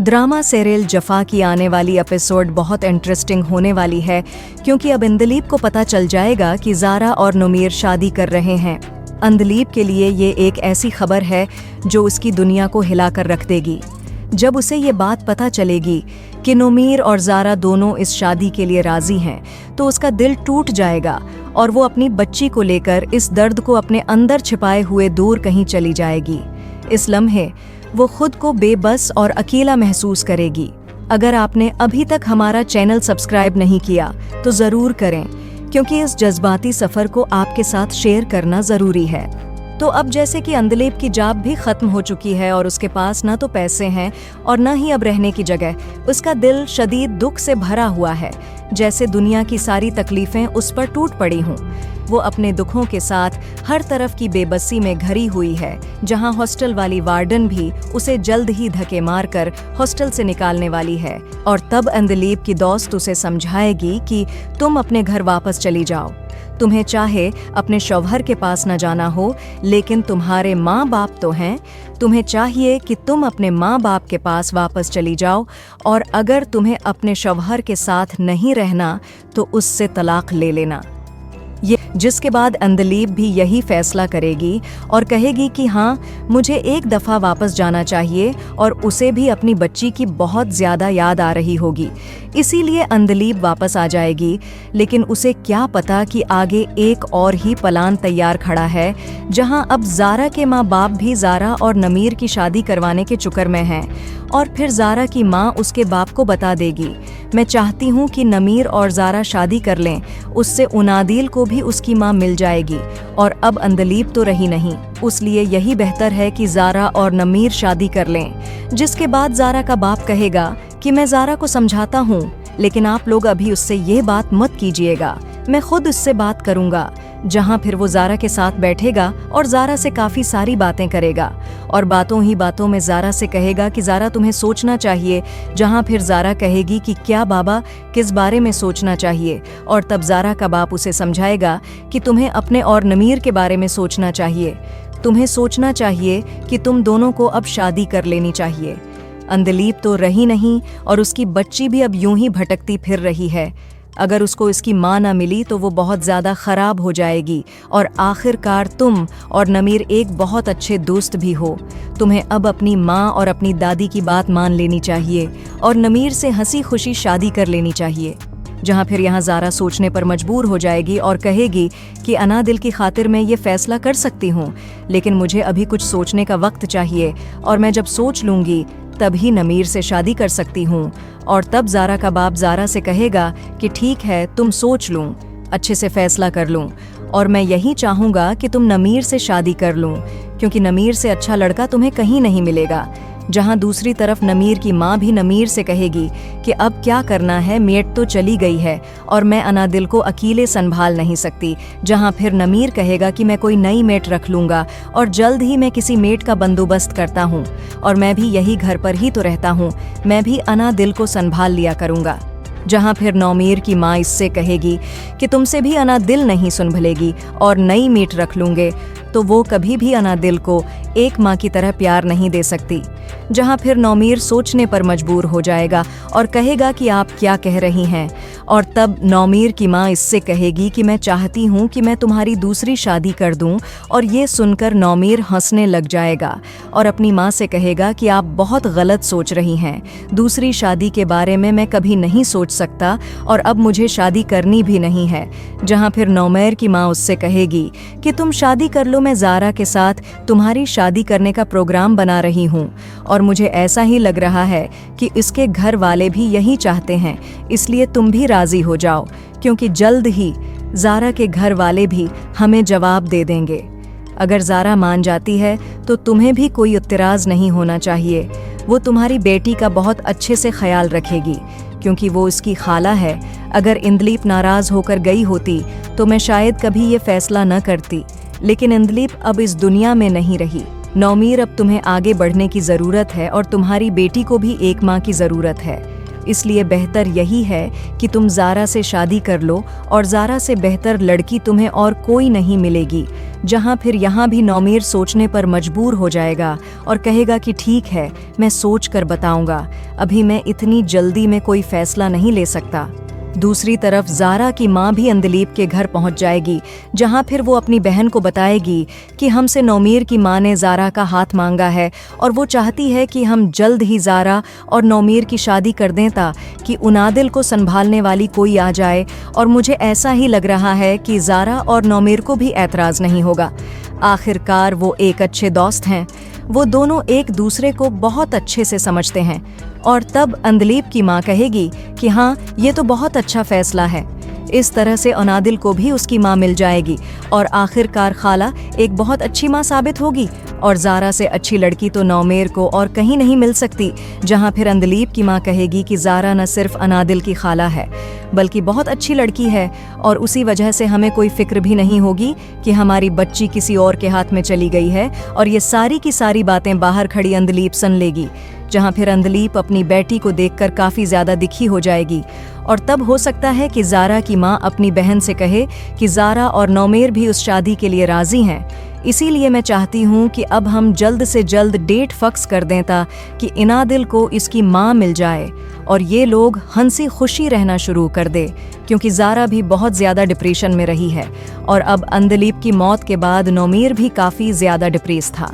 Drama serial जफा की आने वाली एपिसोड बहुत इंटरेस्टिंग होने वाली है, क्योंकि अब इंदलीप को पता चल जाएगा कि ज़ारा और नुमीर शादी कर रहे हैं। इंदलीप के लिए ये एक ऐसी खबर है जो उसकी दुनिया को हिलाकर रख देगी। जब उसे ये बात पता चलेगी कि नुमीर और ज़ारा दोनों इस शादी के लिए राजी हैं, तो उसका दिल टूट जाएगा और वो अपनी बच्ची को लेकर इस दर्द को अपने अंदर छिपाए हुए दूर कहीं चली जाएगी। इस लम्हे वो खुद को बेबस और अकेला महसूस करेगी। अगर आपने अभी तक हमारा चैनल सब्सक्राइब नहीं किया तो ज़रूर करें, क्योंकि इस जज्बाती सफ़र को आपके साथ शेयर करना ज़रूरी है। तो अब जैसे कि इंदलीप की जॉब भी ख़त्म हो चुकी है और उसके पास ना तो पैसे हैं और ना ही अब रहने की जगह, उसका दिल शदीद दुख से भरा हुआ है, जैसे दुनिया की सारी तकलीफ़ें उस पर टूट पड़ी हों। वो अपने दुखों के साथ हर तरफ की बेबसी में घिरी हुई है, जहां हॉस्टल वाली वार्डन भी उसे जल्द ही धक्के मारकर हॉस्टल से निकालने वाली है। और तब इंदलीप की दोस्त उसे समझाएगी कि तुम अपने घर वापस चली जाओ। तुम्हें चाहे अपने शौहर के पास न जाना हो, लेकिन तुम्हारे माँ बाप तो हैं। तुम्हें चाहिए कि तुम अपने माँ बाप के पास वापस चली जाओ, और अगर तुम्हें अपने शौहर के साथ नहीं रहना तो उससे तलाक ले लेना। जिसके बाद इंदलीप भी यही फैसला करेगी और कहेगी कि हाँ, मुझे एक दफ़ा वापस जाना चाहिए, और उसे भी अपनी बच्ची की बहुत ज़्यादा याद आ रही होगी। इसीलिए इंदलीप वापस आ जाएगी। लेकिन उसे क्या पता कि आगे एक और ही प्लान तैयार खड़ा है, जहां अब ज़ारा के माँ बाप भी ज़ारा और नमीर की शादी करवाने के चक्कर में हैं। और फिर ज़ारा की माँ उसके बाप को बता देगी, मैं चाहती हूँ कि नमीर और ज़ारा शादी कर लें, उससे उनादिल को भी उसकी माँ मिल जाएगी, और अब इंदलीप तो रही नहीं, उसलिए यही बेहतर है कि ज़ारा और नमीर शादी कर लें। जिसके बाद ज़ारा का बाप कहेगा कि मैं ज़ारा को समझाता हूँ, लेकिन आप लोग अभी उससे ये बात मत कीजिएगा, मैं खुद उससे बात करूँगा। जहाँ फिर वो ज़ारा के साथ बैठेगा और ज़ारा से काफ़ी सारी बातें करेगा, और बातों ही बातों में ज़ारा से कहेगा कि ज़ारा तुम्हें सोचना चाहिए। जहाँ फिर ज़ारा कहेगी कि क्या बाबा, किस बारे में सोचना चाहिए, और तब ज़ारा का बाप उसे समझाएगा कि तुम्हें अपने और नमीर के बारे में सोचना चाहिए। तुम्हें सोचना चाहिए कि तुम दोनों को अब शादी कर लेनी चाहिए। इंदलीप तो रही नहीं, और उसकी बच्ची भी अब यूं ही भटकती फिर रही है। अगर उसको इसकी माँ ना मिली तो वो बहुत ज़्यादा ख़राब हो जाएगी, और आखिरकार तुम और नमीर एक बहुत अच्छे दोस्त भी हो। तुम्हें अब अपनी माँ और अपनी दादी की बात मान लेनी चाहिए और नमीर से हंसी खुशी शादी कर लेनी चाहिए। जहाँ फिर यहाँ ज़ारा सोचने पर मजबूर हो जाएगी और कहेगी कि अनादिल की खातिर मैं ये फ़ैसला कर सकती हूँ, लेकिन मुझे अभी कुछ सोचने का वक्त चाहिए, और मैं जब सोच लूँगी तभी नमीर से शादी कर सकती हूँ। और तब ज़ारा का बाप ज़ारा से कहेगा कि ठीक है, तुम सोच लूँ, अच्छे से फ़ैसला कर लूँ, और मैं यही चाहूँगा कि तुम नमीर से शादी कर लूँ, क्योंकि नमीर से अच्छा लड़का तुम्हें कहीं नहीं मिलेगा। जहाँ दूसरी तरफ नमीर की माँ भी नमीर से कहेगी कि अब क्या करना है, मेट तो चली गई है और मैं अनादिल को अकेले संभाल नहीं सकती। जहाँ फिर नमीर कहेगा कि मैं कोई नई मेट रख लूँगा, और जल्द ही मैं किसी मेट का बंदोबस्त करता हूँ, और मैं भी यही घर पर ही तो रहता हूँ, मैं भी अनादिल को संभाल लिया करूँगा। जहाँ फिर नौमीर की माँ इससे कहेगी कि तुमसे भी अनादिल नहीं सुनभलेगी, और नई मीट रख लूँगे तो वो कभी भी अनादिल को एक माँ की तरह प्यार नहीं दे सकती। जहाँ फिर नौमीर सोचने पर मजबूर हो जाएगा और कहेगा कि आप क्या कह रही हैं, और तब नौमीर की माँ इससे कहेगी कि मैं चाहती हूँ कि मैं तुम्हारी दूसरी शादी कर दूँ। और ये सुनकर नौमीर हंसने लग जाएगा और अपनी माँ से कहेगा कि आप बहुत गलत सोच रही हैं, दूसरी शादी के बारे में मैं कभी नहीं सोच सकता, और अब मुझे शादी करनी भी नहीं है। जहाँ फिर नौमेर की माँ उससे कहेगी कि तुम शादी कर लो, मैं ज़ारा के साथ तुम्हारी शादी करने का प्रोग्राम बना रही हूँ, और मुझे ऐसा ही लग रहा है कि इसके घर वाले भी यही चाहते हैं, इसलिए तुम भी राज़ी हो जाओ, क्योंकि जल्द ही ज़ारा के घर वाले भी हमें जवाब दे देंगे। अगर ज़ारा मान जाती है तो तुम्हें भी कोई इत्तराज़ नहीं होना चाहिए। वो तुम्हारी बेटी का बहुत अच्छे से ख्याल रखेगी, क्योंकि वो उसकी खाला है। अगर इंदलीप नाराज़ होकर गई होती तो मैं शायद कभी ये फ़ैसला न करती, लेकिन इंदलीप अब इस दुनिया में नहीं रही। नौमीर, अब तुम्हें आगे बढ़ने की ज़रूरत है, और तुम्हारी बेटी को भी एक माँ की ज़रूरत है। इसलिए बेहतर यही है कि तुम ज़ारा से शादी कर लो, और ज़ारा से बेहतर लड़की तुम्हें और कोई नहीं मिलेगी। जहाँ फिर यहाँ भी नौमीर सोचने पर मजबूर हो जाएगा और कहेगा कि ठीक है, मैं सोच कर बताऊंगा, अभी मैं इतनी जल्दी में कोई फैसला नहीं ले सकता। दूसरी तरफ ज़ारा की माँ भी अंदलीब के घर पहुँच जाएगी, जहाँ फिर वो अपनी बहन को बताएगी कि हमसे नौमीर की माँ ने ज़ारा का हाथ मांगा है और वो चाहती है कि हम जल्द ही ज़ारा और नौमीर की शादी कर दें ताकि उनादिल को संभालने वाली कोई आ जाए। और मुझे ऐसा ही लग रहा है कि ज़ारा और नौमीर को भी एतराज़ नहीं होगा। आखिरकार वो एक अच्छे दोस्त हैं, वो दोनों एक दूसरे को बहुत अच्छे से समझते हैं। और तब अंदलीब की माँ कहेगी कि हाँ, ये तो बहुत अच्छा फैसला है। इस तरह से अनादिल को भी उसकी माँ मिल जाएगी और आखिरकार खाला एक बहुत अच्छी माँ साबित होगी। और ज़ारा से अच्छी लड़की तो नौमेर को और कहीं नहीं मिल सकती। जहाँ फिर अंदलीब की माँ कहेगी कि ज़ारा न सिर्फ अनादिल की खाला है बल्कि बहुत अच्छी लड़की है, और उसी वजह से हमें कोई फिक्र भी नहीं होगी कि हमारी बच्ची किसी और के हाथ में चली गई है। और ये सारी की सारी बातें बाहर खड़ी अंदलीब सुन लेगी, जहाँ फिर अंदलीब अपनी बेटी को देखकर काफ़ी ज़्यादा दुखी हो जाएगी। और तब हो सकता है कि ज़ारा की माँ अपनी बहन से कहे कि ज़ारा और नौमेर भी उस शादी के लिए राज़ी हैं। इसीलिए मैं चाहती हूँ कि अब हम जल्द से जल्द डेट फिक्स कर दें ताकि इनादिल को इसकी माँ मिल जाए और ये लोग हंसी खुशी रहना शुरू कर दे, क्योंकि ज़ारा भी बहुत ज़्यादा डिप्रेशन में रही है और अब अंदलीब की मौत के बाद नौमीर भी काफ़ी ज़्यादा डिप्रेस था।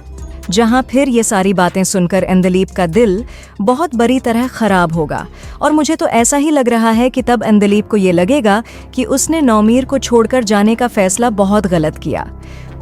जहाँ फिर ये सारी बातें सुनकर अंदलीब का दिल बहुत बुरी तरह ख़राब होगा। और मुझे तो ऐसा ही लग रहा है कि तब अंदलीब को ये लगेगा कि उसने नौमीर को छोड़कर जाने का फ़ैसला बहुत गलत किया।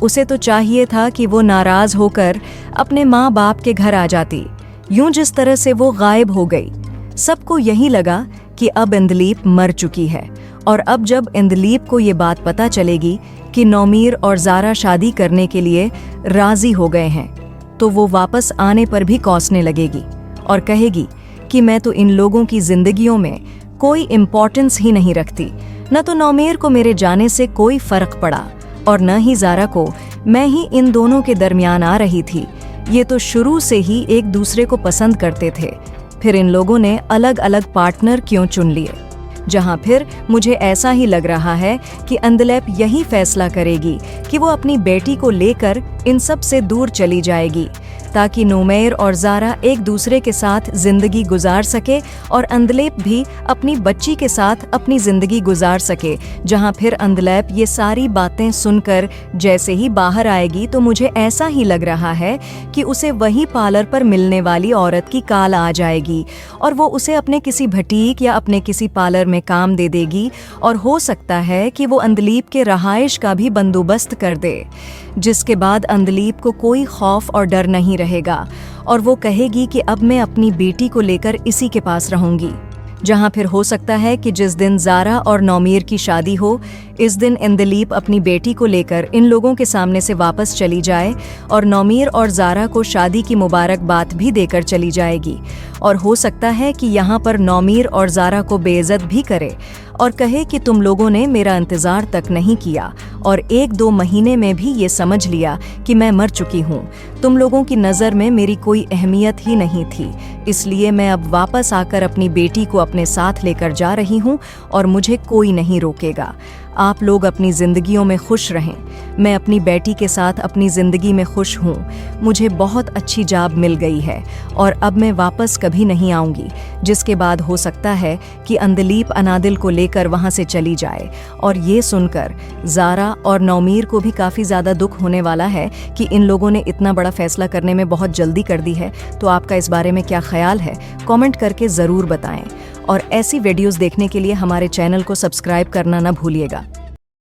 उसे तो चाहिए था कि वो नाराज़ होकर अपने माँ बाप के घर आ जाती। यूं जिस तरह से वो गायब हो गई, सबको यही लगा कि अब अंदलीब मर चुकी है। और अब जब अंदलीब को ये बात पता चलेगी कि नौमीर और ज़ारा शादी करने के लिए राज़ी हो गए हैं, तो वो वापस आने पर भी कोसने लगेगी और कहेगी कि मैं तो इन लोगों की जिंदगियों में कोई इम्पोर्टेंस ही नहीं रखती। न तो नौमीर को मेरे जाने से कोई फ़र्क पड़ा और न ही ज़ारा को, मैं ही इन दोनों के दरमियान आ रही थी। ये तो शुरू से ही एक दूसरे को पसंद करते थे, फिर इन लोगों ने अलग अलग पार्टनर क्यों चुन लिए। जहाँ फिर मुझे ऐसा ही लग रहा है कि अंदलीब यही फैसला करेगी कि वो अपनी बेटी को लेकर इन सब से दूर चली जाएगी ताकि नौमेर और ज़ारा एक दूसरे के साथ ज़िंदगी गुजार सके और अंदलीब भी अपनी बच्ची के साथ अपनी ज़िंदगी गुजार सके। जहाँ फिर अंदलीब ये सारी बातें सुनकर जैसे ही बाहर आएगी तो मुझे ऐसा ही लग रहा है कि उसे वही पार्लर पर मिलने वाली औरत की काल आ जाएगी और वो उसे अपने किसी भटीक या अपने किसी पार्लर में काम दे देगी और हो सकता है कि वो अंदलीब के रहाइश का भी बंदोबस्त कर दे, जिसके बाद अंदलीब को कोई खौफ और डर नहीं रहेगा और वो कहेगी कि अब मैं अपनी बेटी को लेकर इसी के पास रहूंगी। जहाँ फिर हो सकता है कि जिस दिन ज़ारा और नौमीर की शादी हो, इस दिन अंदलीब अपनी बेटी को लेकर इन लोगों के सामने से वापस चली जाए और नौमीर और ज़ारा को शादी की मुबारकबाद भी देकर चली जाएगी। और हो सकता है कि यहाँ पर नौमीर और ज़ारा को बेइज्जत भी करे और कहे कि तुम लोगों ने मेरा इंतज़ार तक नहीं किया और 1-2 महीने में भी ये समझ लिया कि मैं मर चुकी हूँ। तुम लोगों की नज़र में मेरी कोई अहमियत ही नहीं थी, इसलिए मैं अब वापस आकर अपनी बेटी को अपने साथ लेकर जा रही हूँ और मुझे कोई नहीं रोकेगा। आप लोग अपनी ज़िंदगियों में खुश रहें। मैं अपनी बेटी के साथ अपनी ज़िंदगी में खुश हूँ। मुझे बहुत अच्छी जॉब मिल गई है और अब मैं वापस कभी नहीं आऊँगी। जिसके बाद हो सकता है कि अंदलीब अनादिल को लेकर वहाँ से चली जाए। और ये सुनकर ज़ारा और नौमीर को भी काफ़ी ज़्यादा दुख होने वाला है कि इन लोगों ने इतना बड़ा फैसला करने में बहुत जल्दी कर दी है। तो आपका इस बारे में क्या ख्याल है, कमेंट करके ज़रूर बताएं। और ऐसी वीडियोस देखने के लिए हमारे चैनल को सब्सक्राइब करना ना भूलिएगा।